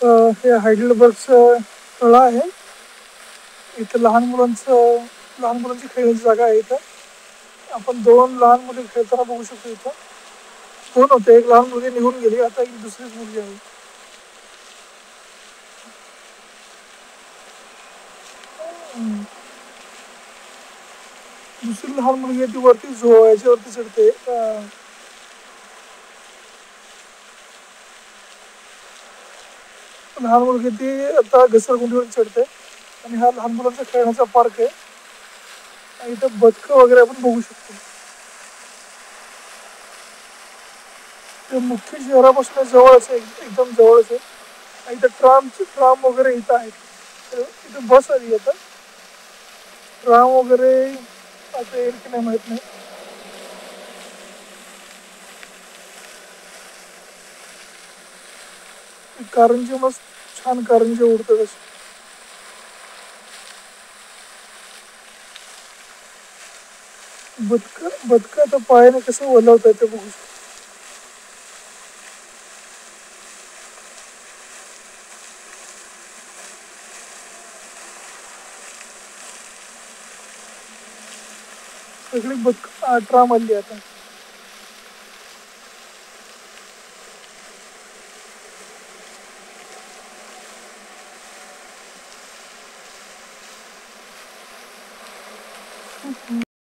हे हायडेलबर्गचं तळं आहे. इथं लहान मुलांची खेळण्याची जागा आहे. इथं आपण दोन लहान मुली खेळताना बघू शकतो. इथं दोन होते, एक लहान मुलगी निघून गेली, आता एक दुसरीच मुलगी आहे. हम्म. दुसरी लहान मुलगी आहे ती वरती याच्यावरती चढते. लहान मुलगी ती आता घसरगुंडीवर चढते. आणि हा लहान मुलांचा खेळण्याचा पार्क आहे. आणि इथं बदकं वगैरे आपण बघू शकतो. ते मुख्य शहरापासून जवळच आहे, एकदम जवळच आहे. आणि इथं ट्राम वगैरे इथं आहेत. तर इथं बस आली आता. ट्राम वगैरे आता येईल की नाही माहित नाही. कारंजे मस्त छान कारंजे उडतात असे. बदकं आता पायाने कसं वलवतात ते बघू शकतो. सगळी बदकं ट्राम आली आता.